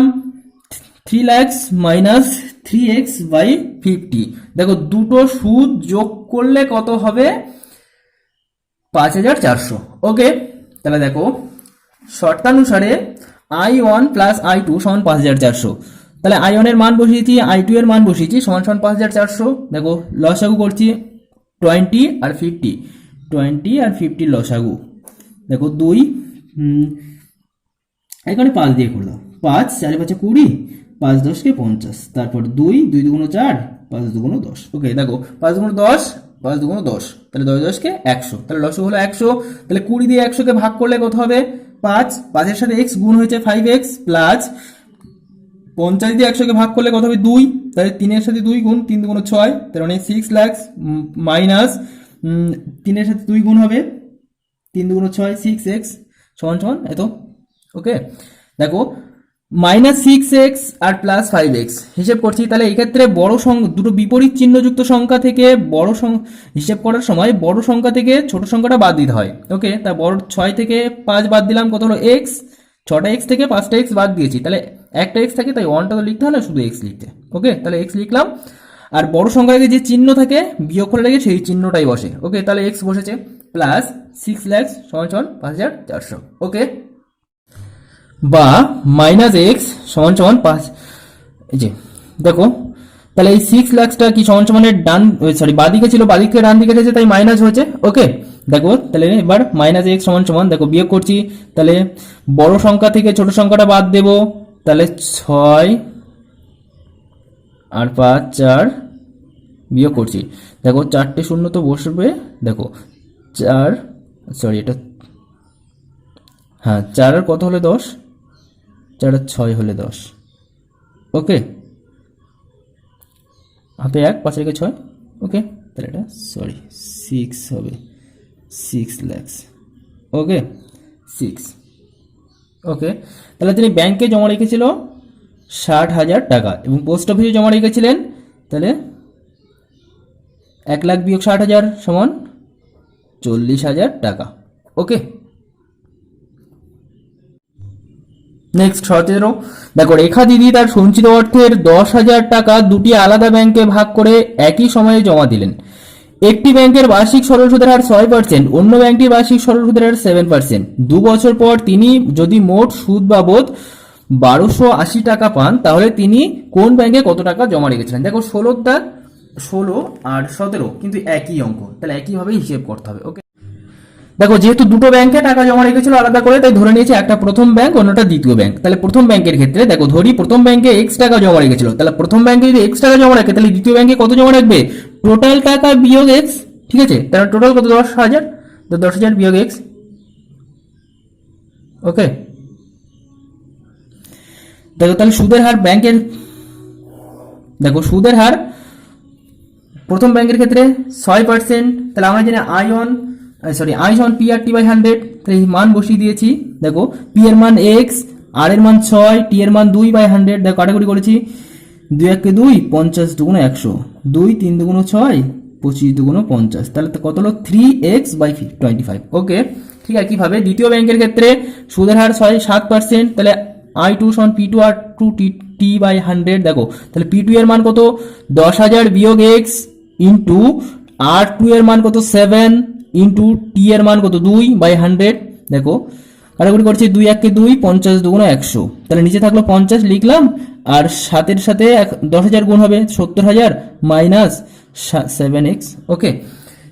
3 লাখ মাইনাস 3x/50। দেখো দুটো সুদ যোগ করলে কত হবে 5,400। ওকে, তাহলে দেখো শর্তানুসারে I1 প্লাস I2 সমান 5,400। তাহলে I1 এর মান বসিয়েছি, I2 এর মান বসিয়েছি, সমান সমান 5,400। দেখো লসাগু করছি 20 আর 50, 20 আর 50 লসাগু। দেখো 2 এখানে 5 দিয়ে করলাম, 5 4 5 20, 5 10 কে 50, তারপর 2 2 দুগুণ 4, 5 দুগুণ 10। ওকে, দেখো 5 দুগুণ 10, 5 দুগুণ 10, তাহলে 10 10 কে 100, তাহলে লসাগু হলো 100। তাহলে 20 দিয়ে 100 কে ভাগ করলে কত হবে 5, 5 এর সাথে x গুণ হয়েছে 5x প্লাস 50 দিয়ে 100 কে ভাগ করলে কত হবে 2, তাহলে 3 এর সাথে 2 গুণ, 3 দুগুণ 6, তার মানে 6 লাখ মাইনাস 3 এর সাথে 2 গুণ হবে, 3 দুগুণ 6, 6x সমান সমান এত। ওকে, দেখো -6x আর +5x হিসেব করছি। তাহলে এই ক্ষেত্রে দুটো বিপরীত চিহ্নযুক্ত সংখ্যা থেকে হিসেব করার সময় বড় সংখ্যা থেকে ছোট সংখ্যাটা বাদ দিতে হয়। ওকে, তা বড় 6 থেকে 5 বাদ দিলাম, কত হলো x। 6টা x থেকে 5টা x বাদ দিয়েছি, তাহলে একটা x থাকে, তাই 1টা তো লিখতে হয় না, শুধু x লিখতে। ওকে, তাহলে x লিখলাম। আর বড় সংখ্যার আগে যে চিহ্ন থাকে বিয়োগ করে রেখে সেই চিহ্নটাই বসে। ওকে, তাহলে x বসেছে প্লাস 6 লাখ সমান 5400। ওকে, বা -x সমান 5, এই যে দেখো, তাহলে এই 6 লাখটা কি সমান সমানের বাদিকে ছিল, বাদিকে ডান দিকে এসেছে, তাই মাইনাস হয়েছে। ওকে, দেখো তাহলে এবার -x সমান দেখো বিয়োগ করছি, তাহলে বড় সংখ্যা থেকে ছোট সংখ্যাটা বাদ দেব, তাহলে 6 আর 5 4 বিয়োগ করছি, দেখো 4টে শূন্য তো বসবে, দেখো 4 এটা হ্যাঁ 4 আর কত হলে 10, 4 আর 6 হলে 10। ওকে, হাতে 1 5 রেখে 6। ওকে, তাহলে এটা 6 হবে, 6 লাখ। ওকে, 6। ওকে, তাহলে তিনি ব্যাংকে জমা রেখেছিল 60,000 টাকা এবং পোস্ট অফিসে জমা রেখেছিলেন, তাহলে 1 লাখ বিয়োগ 60,000 সমান 40,000 টাকা। ওকে, নেক্সট 17, দেখো রেখা দিদি তার সঞ্চিত অর্থের 10,000 টাকা দুটি আলাদা ব্যাংকে ভাগ করে একই সময়ে জমা দিলেন। একটি ব্যাংকের বার্ষিক সরল সুদের হার 6%, অন্য ব্যাংকটির বার্ষিক সরল সুদের হার 7%। 2 বছর পর তিনি যদি মোট সুদ বাবদ 1280 টাকা পান, তাহলে তিনি কোন ব্যাংকে কত টাকা জমা রেখেছিলেন? দেখো 16 আর 17 কিন্তু একই অঙ্ক, তাহলে একইভাবে হিসেব করতে হবে। ওকে, দেখো যেহেতু দুটো ব্যাংকে টাকা জমা রেখেছিল আলাদা করে, তাই ধরে নিয়েছে একটা প্রথম ব্যাংক, অন্যটা দ্বিতীয় ব্যাংক। তাহলে প্রথম ব্যাংকের ক্ষেত্রে দেখো ধরি প্রথম ব্যাংকে x টাকা জমা রেখেছিল, তাহলে প্রথম ব্যাংকে যদি x টাকা জমা রাখে, তাহলে দ্বিতীয় ব্যাংকে কত জমা রাখবে? টোটাল টাকা বিয়োগ x। ঠিক আছে, তাহলে টোটাল কত? 10,000, তো 10,000 বিয়োগ x। ওকে, দেখো তাহলে সুদের হার সুদের হার প্রথম ব্যাংকের ক্ষেত্রে 6%, তাহলে আমরা জানি I সমান P/100, তাহলে এই মান বসিয়ে দিয়েছি। দেখো P এর মান x, R এর মান 6, T এর মান 2/100। দেখো কাটাকুটি করেছি, 2 1 2, 50 2 100, 2 3 2 6, 25 2 50, তাহলে কত হলো? 3x/25। ওকে, ঠিক আছে। কিভাবে দ্বিতীয় ব্যাংকের ক্ষেত্রে সুদের হার 7%, তাহলে I2 সমান P2R2 T/100। দেখো তাহলে P2 এর মান কত? 10,000 বিয়োগ x ইন্টু R2 এর মান কত? 7 ইন্টু T এর মান কত? 2/100। দেখো কাটাকুটি করছি, 2 1 2, 50 2 100, তাহলে নিচে থাকলো 50 লিখলাম, আর 7 এর সাথে 10,000 গুণ হবে 70,000 মাইনাস 7x। ওকে,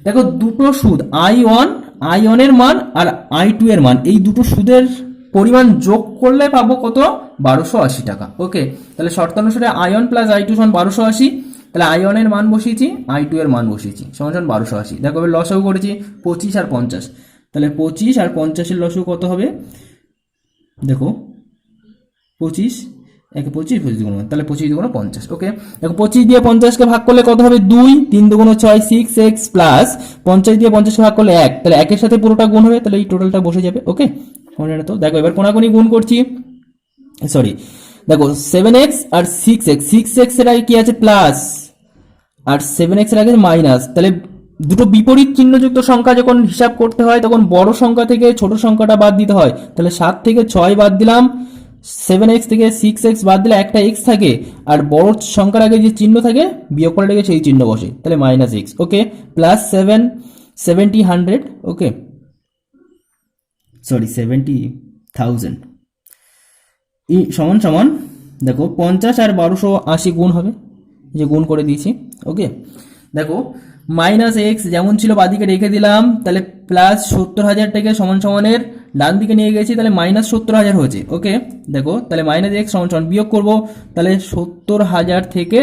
দেখো দুটো সুদ I1 এর মান আর I2 এর মান, এই দুটো সুদের পরিমাণ যোগ করলে পাবো কত? 1280 টাকা। ওকে, তাহলে শর্ত অনুসারে I1 প্লাস I2 সমান 1280, তাহলে I1 এর মান বসিয়েছি, I2 এর মান বসিয়েছি, সমান 1280। দেখো এবার লসাগু করেছি 25 আর 50, তাহলে 25 আর 50 এর লসাগু কত হবে? দেখো 25 একে 25 25 দুগুণ, তাহলে 25 দুগুণ 50। ওকে, দেখো 25 দিয়ে 50 কে ভাগ করলে কত হবে? 2 3 দুগুণ 6 6x প্লাস 50 দিয়ে 50 কে ভাগ করলে 1, তাহলে 1 এর সাথে পুরোটা গুণ হবে, তাহলে এই টোটালটা বসে যাবে। ওকে, মনে তো দেখো এবার কোনাকুনি গুণ করছি, দেখো 7x আর 6x এর আগে কি আছে? প্লাস, আর 7x এর আগে মাইনাস। তাহলে দুটো বিপরীত চিহ্নযুক্ত সংখ্যা যখন হিসাব করতে হয় তখন বড় সংখ্যা থেকে ছোট সংখ্যাটা বাদ দিতে হয়। তাহলে 7 থেকে 6 বাদ দিলাম, 7x থেকে 6x বাদ দিলে একটা x থাকে, আর বড় সংখ্যার আগে যে চিহ্ন থাকে বিয়োগ করে রেখে সেই চিহ্ন বসে, তাহলে -x। ওকে, প্লাস 70 100। ওকে, 70,000 সমান দেখো 50 আর 1280 গুণ হবে, যে গুণ করে দিয়েছি। ওকে, দেখো -x যেমন ছিল বাদিকে রেখে দিলাম, তাহলে প্লাস 70,000 টাকে সমানের ডান দিকে নিয়ে গেছি, তাহলে -70,000 হয়েছে। ওকে, দেখো তাহলে -x সমান বিয়োগ করব, তাহলে 70,000 থেকে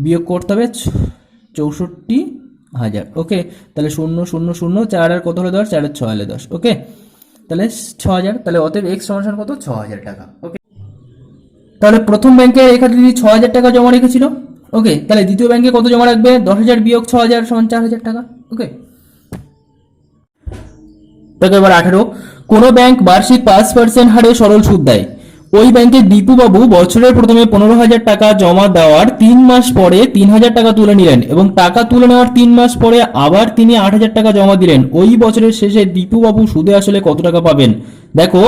বিয়োগ করতে হবে 64,000। ওকে, তাহলে 0 0 0, 4 আর কত হলে 10, 4 আর 6 হলে 10। ওকে, তাহলে 6,000, তাহলে অতএব x সমান কত? 6,000 টাকা। ওকে, তাহলে প্রথম ব্যাংকে এখানে যদি 6,000 টাকা জমা রেখেছিল, ওকে, তাহলে দ্বিতীয় ব্যাংকে কত জমা রাখবে? 10,000 বিয়োগ 6,000 সমান 4,000 টাকা। ওকে, দেখো এবার 18, কোন ব্যাংক বার্ষিক 5% হারে সরল সুদ দেয়, ওই ব্যাংকে দীপু বাবু বছরের প্রথমে 15,000 টাকা জমা দেওয়ার 3 মাস পরে 3,000 টাকা তুলে নিলেন এবং টাকা তুলে নেওয়ার 3 মাস পরে আবার তিনি 8,000 টাকা জমা দিলেন। ওই বছরের শেষে দীপু বাবু সুদে আসলে কত টাকা পাবেন? দেখো,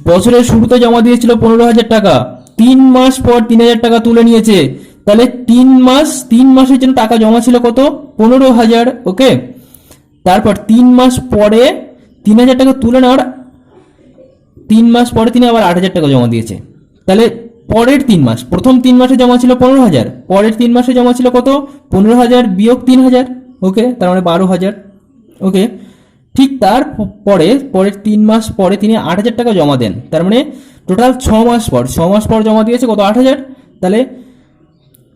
বছরের শুরুতে জমা দিয়েছিল 15,000 টাকা, 3 মাস পর 3,000 টাকা তুলে নিয়েছে, তাহলে 3 মাসের জন্য টাকা জমা ছিল কত? 15,000। ওকে, তারপর 3 মাস পরে 3,000 টাকা তুলে নেওয়ার 3 মাস পরে তিনি আবার 8,000 টাকা জমা দিয়েছে। তাহলে পরের 3 মাস, প্রথম 3 মাসে জমা ছিল 15,000, পরের 3 মাসে জমা ছিল কত? 15,000 বিয়োগ 3,000। ওকে, তার মানে 12,000। ওকে, ঠিক তার পরের 3 মাস পরে তিনি 8,000 টাকা জমা দেন, তার মানে টোটাল 6 মাস পর জমা দিয়েছে কত? 8,000। তাহলে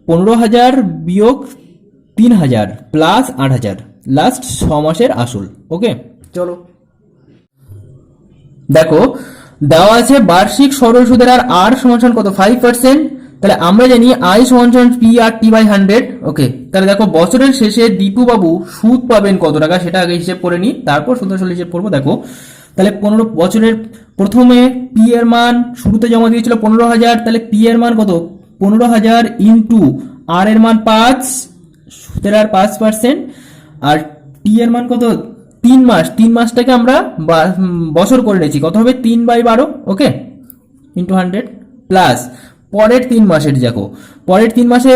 15,000 বিয়োগ 3,000 প্লাস 8,000, লাস্ট 6 মাসের আসল। ওকে, চলো দেখো, দেওয়া আছে বার্ষিক সরল সুদের হার আর সমান কত? 5%। তাহলে আমরা জানি আই সমান PRT/100। ওকে, তাহলে দেখো বছরের শেষে দীপু বাবু সুদ পাবেন কত টাকা সেটা আগে হিসেব করে নিই, তারপর সুদ আসল হিসেব করবো। দেখো, তাহলে 15 বছরের প্রথমে পি এর মান শুরুতে জমা দিয়েছিল 15,000, তাহলে পি এর মান কত? 15,000 ইন্টু আর এর মান 5, সুদের হার 5%, আর টি এর মান কত? 3 মাস, 3 মাসটাকে আমরা বছর করে নিয়েছি, কত হবে? 3/12। ওকে, ইন্টু 100 প্লাস পরের 3 মাসের, দেখো পরের 3 মাসে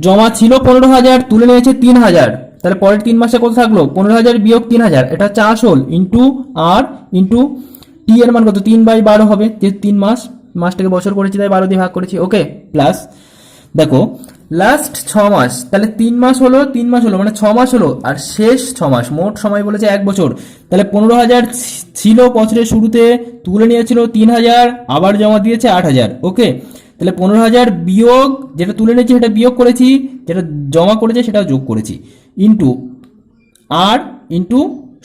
জমা ছিল 15,000, তুলে নিয়েছে 3,000, তাহলে পরের 3 মাসে কত থাকলো? 15,000 বিয়োগ 3,000, এটা হচ্ছে আসল, ইন্টু আর ইন্টু টি এর মান কত? 3/12 হবে, যে 3 মাসটাকে বছর করেছি তাই 12 দিয়ে ভাগ করেছি। ওকে, প্লাস দেখো লাস্ট 6 মাস, তাহলে 3 মাস হলো মানে 6 মাস হলো, আর শেষ 6 মাস, মোট সময় বলেছে 1 বছর। তাহলে 15,000 ছিল বছরের শুরুতে, তুলে নিয়েছিল 3,000, আবার জমা দিয়েছে 8,000। ওকে, তাহলে 15,000 বিয়োগ যেটা তুলে নিয়েছি সেটা বিয়োগ করেছি, যেটা জমা করেছে সেটা যোগ করেছি, ইন্টু আর ইন্টু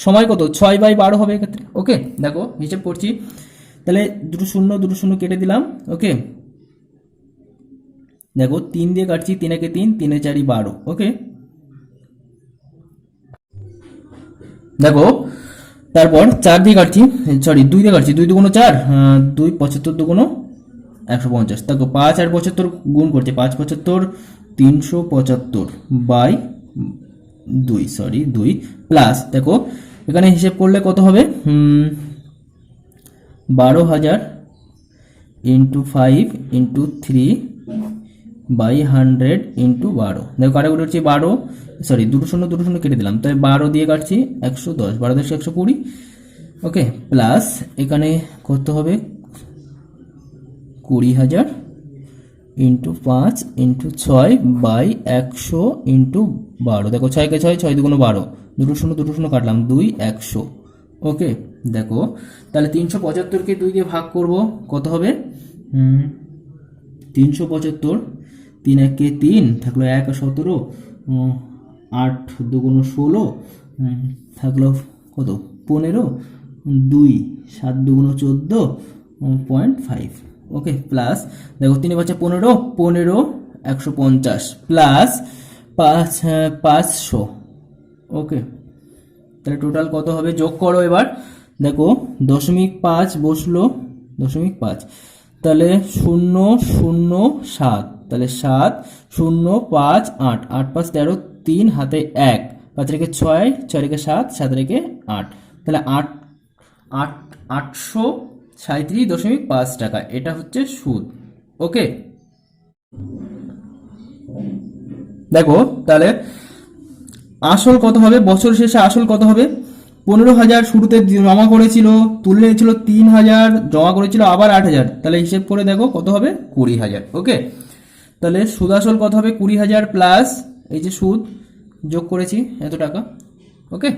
সময় কত? 6/12 হবে এক্ষেত্রে। ওকে, দেখো হিসেব করছি, তাহলে দুটো শূন্য কেটে দিলাম। ওকে, দেখো 3 দিয়ে কাটছি, 3 একে 3, 3 এ 4 12। ওকে, দেখো তারপর 4 দিয়ে কাটছি, সরি 2 দিয়ে কাটছি, 2 দুগুণ 4, 2 75 দুগুণ 150। দেখো 5 আর 75 গুণ করছে, 5 75 375 বাই 2, সরি 2 প্লাস, দেখো এখানে হিসেব করলে কত হবে? 12,000 ইন্টু 5 ইন্টু 3 বাই 100 ইন্টু 12। দেখো কাটাকুটি হচ্ছে 12, সরি দুটো শূন্য কেটে দিলাম, তাই 12 দিয়ে কাটছি 110, 12 10 120। ওকে, প্লাস এখানে কত হবে? 20,000 ইন্টু 5 ইন্টু 6 বাই 100 ইন্টু 12। দেখো 6 কে 6, 6 দুগুণ 12, দুটো শূন্য কাটলাম, 2 100। ওকে, দেখো তাহলে 375কে 2 দিয়ে ভাগ করব, কত হবে? 375, 3 একে 3, থাকলো 1 17, 8 দুগুণ 16, থাকলো কত? 15, 2 7 দুগুণ 14.5। ওকে, প্লাস দেখো 3 5 15, 15 150 প্লাস 500। ওকে, তাহলে টোটাল কত হবে? যোগ করো এবার, দেখো 0.5 বসলো, 0.5, তাহলে 007, তাহলে 7 0 5 8, 8 5 13, 3 হাতে 1, 5 রেখে 6, 6 রেখে 7, 7 রেখে 8, তাহলে 837.5 টাকা, এটা হচ্ছে সুদ। ওকে, দেখো তাহলে আসল কত হবে? বছর শেষে আসল কত হবে? 15,000 শুরুতে জমা করেছিল, তুলে নিয়েছিল 3,000, জমা করেছিল আবার 8,000, তাহলে হিসেব করে দেখো কত হবে? 20,000। ওকে, তাহলে সুদ আসল কত হবে? 20,000 প্লাস এই যে সুদ যোগ করেছি এত টাকা। ওকে,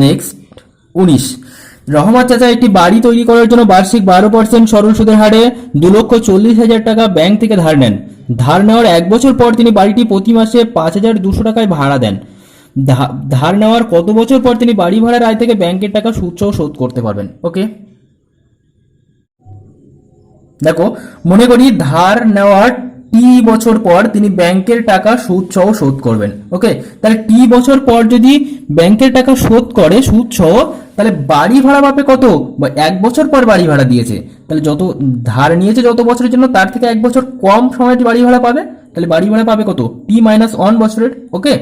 নেক্সট 19, রহমত চাচা একটি বাড়ি তৈরি করার জন্য বার্ষিক 12% সরল সুদের হারে 2,40,000 টাকা ব্যাংক থেকে ধার নেন। ধার নেওয়ার 1 বছর পর তিনি বাড়িটি প্রতি মাসে 5,200 টাকায় ভাড়া দেন। ধার নেওয়ার কত বছর পর তিনি বাড়ি ভাড়ার আয় থেকে ব্যাংকের টাকা সুদ সহ শোধ করতে পারবেন? ওকে, দেখো মনে করি ধার নেওয়ার টি বছর পর তিনি ব্যাংকের টাকা সুদ সহ শোধ করবেন। ওকে, তাহলে টি বছর পর যদি ব্যাংকের টাকা শোধ করে সুদ সহ, তাহলে তাহলে বাড়ি ভাড়া পাবে কত, বা 1 বছর পর বাড়ি ভাড়া দিয়েছে, তাহলে যত ধার নিয়েছে যত বছরের জন্য তার থেকে 1 বছর কম সময়ের বাড়ি ভাড়া পাবে, তাহলে বাড়ি ভাড়া পাবে কত, t-1 বছরের। ওকে,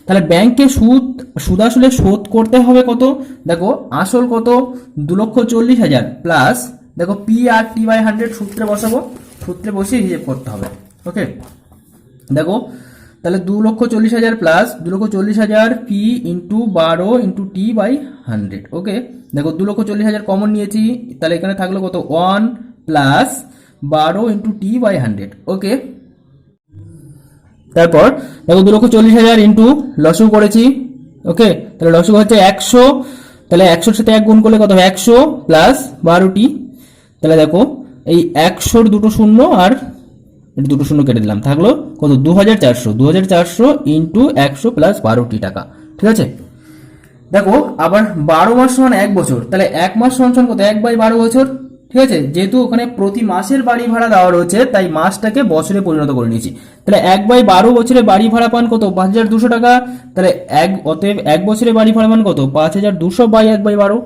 তাহলে ব্যাংকে সুদ আসলে শোধ করতে হবে কত, দেখো আসল কত 2,40,000 প্লাস দেখো পি আর t/100 সূত্রে বসাবো, সূত্রে বসিয়ে হিসেব করতে হবে। ওকে, দেখো তাহলে 2,40,000 plus 2,40,000 P into 12 into t/100। ওকে, দেখো 2,40,000 কমন নিয়েছি, তাহলে এখানে থাকলো কত 1 প্লাস 12 ইন্টু t/100। ওকে, তারপর দেখো 2,40,000 ইন্টু লসু করেছি। ওকে, তাহলে লসু হচ্ছে 100, তাহলে 100-র সাথে 1 গুণ করলে কত হবে 100 প্লাস 12t। তাহলে দেখো এই 100-র দুটো শূন্য আর দুটো শূন্য কেটে দিলাম, থাকলো কত 2,400 ইন্টু 100 প্লাস 12t টাকা। ঠিক আছে, দেখো আবার 12 মাস সমান 1 বছর, তাহলে 1 মাস সমান কত 1/12 বছর। ঠিক আছে, যেহেতু ওখানে প্রতি মাসের বাড়ি ভাড়া দেওয়া রয়েছে তাই মাসটাকে বছরে পরিণত করে নিয়েছি। তাহলে 1/12 বছরে বাড়ি ভাড়া পান কত 5,200 টাকা, তাহলে অতএব 1 বছরে বাড়ি ভাড়া পান কত 5,200 বাই 1/12।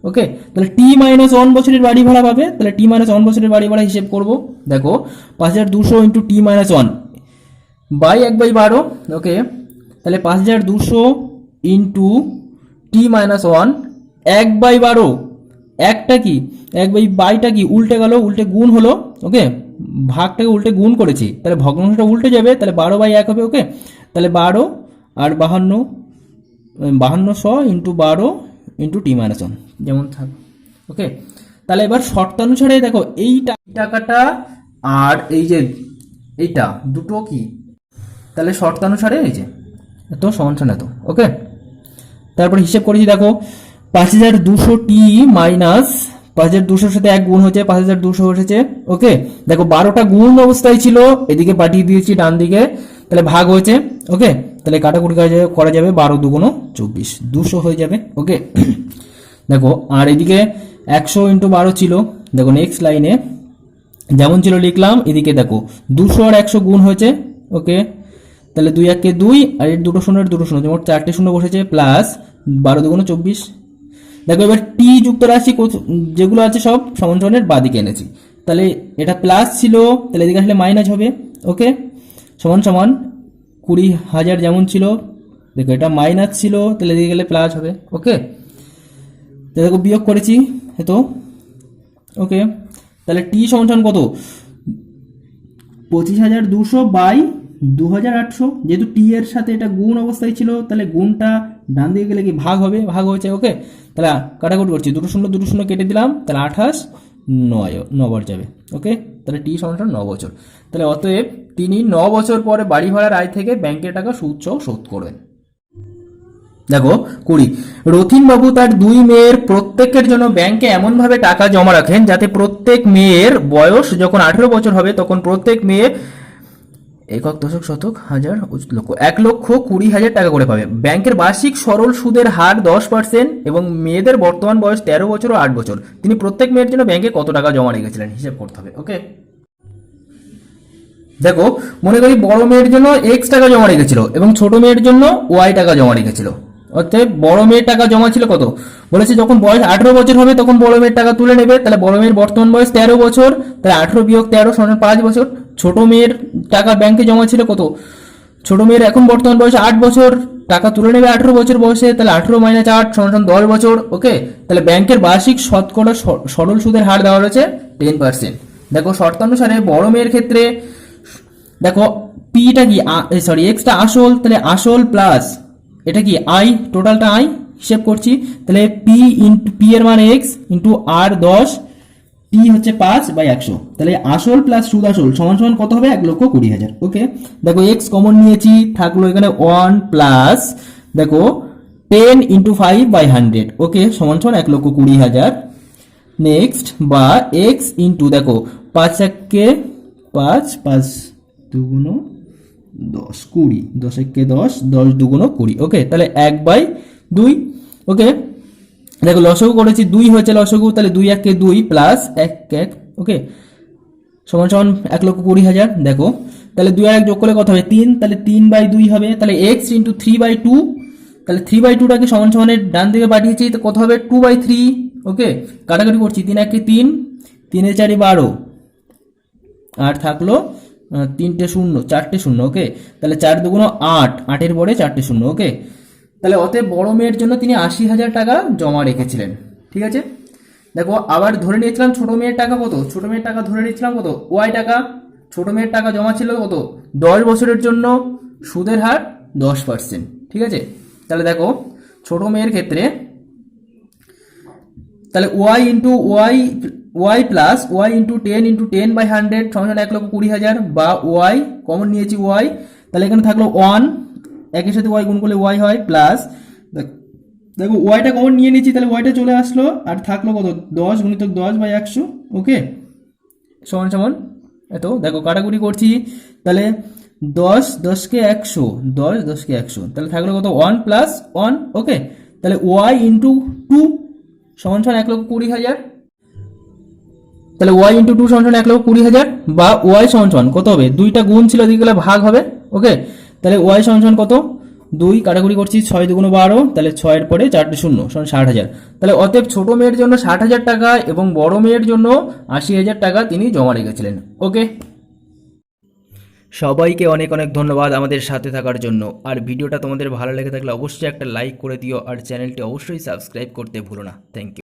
ওকে, তাহলে t-1 বছরের বাড়ি ভাড়া পাবে, তাহলে t-1 বছরের বাড়ি ভাড়া হিসেব করব। দেখো 5,200 ইন্টু t-1 বাই 1/12। ওকে, তাহলে 5,200 ইন্টু t-1 1/12, একটা কি 1/22টা কি উল্টে গেল, উল্টে গুণ হলো। ওকে, ভাগটাকে উল্টে গুণ করেছি, তাহলে ভগ্নাংশটা উল্টে যাবে, তাহলে 12/1 হবে। ওকে, তাহলে 12 আর 52 ইন্টু 12 ইন্টু t-1 যেমন থাক। ওকে, তাহলে এবার শর্তানুসারে দেখো এই টাকাটা আর এই যে এইটা দুটো কি, তাহলে শর্তানুসারে এই যে এত সমান সমান এত। ওকে, তারপর হিসেব করেছি, দেখো 5,200t মাইনাস 5,200-র সাথে 1 গুণ হচ্ছে 5,200 এসেছে। ওকে, দেখো 12টা গুণ অবস্থায় ছিল, এদিকে পাঠিয়ে দিয়েছি ডান দিকে, তাহলে ভাগ হয়েছে। ওকে, তাহলে কাটাকুটি করা যাবে, 12 দুগুণ 24, 200 হয়ে যাবে। ওকে, দেখো আর এদিকে 100 ইন্টু 12 ছিল, দেখো নেক্সট লাইনে যেমন ছিল লিখলাম, এদিকে দেখো 200 আর 100 গুণ হয়েছে। ওকে, তাহলে 2 1 2 আর এর দুটো শূন্য যেমন 4টে শূন্য বসেছে, প্লাস 12 দুগুণ 24। দেখো এবার টি যুক্ত রাশি যেগুলো আছে সব সমান সমানের বাদিকে এনেছি, তাহলে এটা প্লাস ছিল, তাহলে এদিকে আসলে মাইনাস হবে। ওকে, সমান সমান 20,000 যেমন ছিল, দেখো এটা মাইনাস ছিল, তাহলে এদিকে গেলে প্লাস হবে। ওকে, দেখো বিয়োগ করেছি তো। ওকে, তাহলে টি সমান সমান কত 25,200 বাই 2,800, যেহেতু টি এর সাথে এটা গুণ অবস্থায় ছিল, তাহলে গুণটা ডান দিকে গেলে কি ভাগ হবে, ভাগ হয়েছে। ওকে, তাহলে কাটাকুটি করছি, দুটো শূন্য কেটে দিলাম, তাহলে 28 9 বার যাবে। ওকে, তাহলে টি সমান 9 বছর। তাহলে অতএব তিনি 9 বছর পরে বাড়ি ভাড়ার আয় থেকে ব্যাংকের টাকা সুদ সহ শোধ করবেন। দেখো 20, রথিন বাবু তার 2 মেয়ের প্রত্যেকের জন্য ব্যাংকে এমন ভাবে টাকা জমা রাখেন যাতে প্রত্যেক মেয়ের বয়স যখন 18 বছর হবে তখন প্রত্যেক মেয়ে একক দশক শতক হাজার লক্ষ 1,20,000 টাকা করে পাবে। ব্যাংকের বার্ষিক সরল সুদের হার 10% এবং মেয়েদের বর্তমান বয়স 13 বছর ও 8 বছর। তিনি প্রত্যেক মেয়ের জন্য ব্যাংকে কত টাকা জমা রেখেছিলেন হিসেব করতে হবে। ওকে, দেখো মনে করি বড় মেয়ের জন্য x টাকা জমা রেখেছিল এবং ছোট মেয়ের জন্য y টাকা জমা রেখেছিল। অর্থাৎ বড় মেয়ের টাকা জমা ছিল কত, বলেছে যখন বয়স 18 বছর হবে তখন বড় মেয়ের টাকা তুলে নেবে, তাহলে বড় মেয়ের বর্তমান বয়স 13 বছর, তাহলে 18 বিয়োগ 13 সমান 5 বছর। ছোট মেয়ের টাকা ব্যাংকে জমা ছিল কত, ছোট মেয়ের এখন বর্তমান বয়স 8 বছর, টাকা তুলে নেবে 18 বছর বয়সে, তাহলে 18 - 8 সমান 10 বছর। ওকে, তাহলে ব্যাংকের বার্ষিক শতকরা সরল সুদের হার দেওয়া রয়েছে 10%। দেখো শর্তানুসারে বড় মেয়ের ক্ষেত্রে দেখো পিটা কি সরি এক্সটা আসল, তাহলে আসল প্লাস এটা কি আই, টোটালটা আই হিসেব করছি, তাহলে পি ইন্টু পি এর মান এক্স ইন্টু আর 10, টি হচ্ছে 5/100, তাহলে আসল প্লাস সুদ আসল সমান সমান কত হবে 1,20,000। ওকে, দেখো এক্স কমন নিয়েছি, থাকলো এখানে 1 প্লাস দেখো 10 ইন্টু 5/100। ওকে, সমান সমান 1,20,000। নেক্সট বা এক্স ইন্টু দেখো 5 1 5 5 দুগুণ 10 20, 10 1 10, 10 দুগুণ 20। ওকে, তাহলে 1/2। ওকে, দেখো লসগু করেছি 2 হয়েছে লসগু, তাহলে 2 1 2 প্লাস 1 1। ওকে, সমান সমান 1,20,000। দেখো তাহলে 2 আর 1 যোগ করলে কত হবে 3, তাহলে 3/2 হবে, তাহলে x ইন্টু 3/2, তাহলে 3/2টাকে সমান সমানের ডান দিকে পাঠিয়েছি, তো কত হবে 2/3। ওকে, কাটাকাটি করছি, 3 1 3, 3 4 12, আর থাকলো 3টে শূন্য, 4টে শূন্য। ওকে, তাহলে 4 দুগুণ 8, 8-এর পরে 4টে শূন্য। ওকে, তাহলে অতএব বড় মেয়ের জন্য তিনি 80,000 টাকা জমা রেখেছিলেন। ঠিক আছে, দেখো আবার ধরে নিয়েছিলাম ছোট মেয়ের টাকা কত, ছোট মেয়ের টাকা ধরে নিয়েছিলাম কত ওয়াই টাকা। ছোট মেয়ের টাকা জমা ছিল কত 10 বছরের জন্য, সুদের হার 10%। ঠিক আছে, তাহলে দেখো ছোট মেয়ের ক্ষেত্রে তাহলে Y into Y plus Y into 10/100 সমান 1,20,000, বা ওয়াই কমন নিয়েছি ওয়াই, তাহলে এখানে থাকলো 1, একের সাথে ওয়াই গুণ করলে ওয়াই হয়, প্লাস দেখো ওয়াইটা কমন নিয়ে নিচ্ছি, তাহলে ওয়াইটা চলে আসলো, আর থাকলো কত 10 গুণিতক 10/100। ওকে, সমান সমান এত। দেখো কাটাকুটি করছি, তাহলে 10 10কে 100, 10 10কে 100, তাহলে থাকলো কত 1 প্লাস 1। ওকে, তাহলে ওয়াই ইন্টু 2 সমান সমান 1,20,000, তাহলে ওয়াই ইন্টু 2 সমান সমান 1,20,000, বা ওয়াই সমান সমান কত হবে, দুইটা গুণ ছিল দিকে গেলে ভাগ হবে। ওকে, তাহলে ওয়াই সমান সমান কত 2, কাটাকুটি করছি, 6 দুগুণ 12, তাহলে 6-এর পরে 4টে শূন্য সমান 60,000। তাহলে অতএব ছোট মেয়ের জন্য 60,000 টাকা এবং বড় মেয়ের জন্য 80,000 টাকা তিনি জমা রেখেছিলেন। ওকে, সবাইকে অনেক অনেক ধন্যবাদ আমাদের সাথে থাকার জন্য। আর ভিডিওটা তোমাদের ভালো লেগে থাকলে অবশ্যই একটা লাইক করে দিও, আর চ্যানেলটি অবশ্যই সাবস্ক্রাইব করতে ভুলো না। Thank you.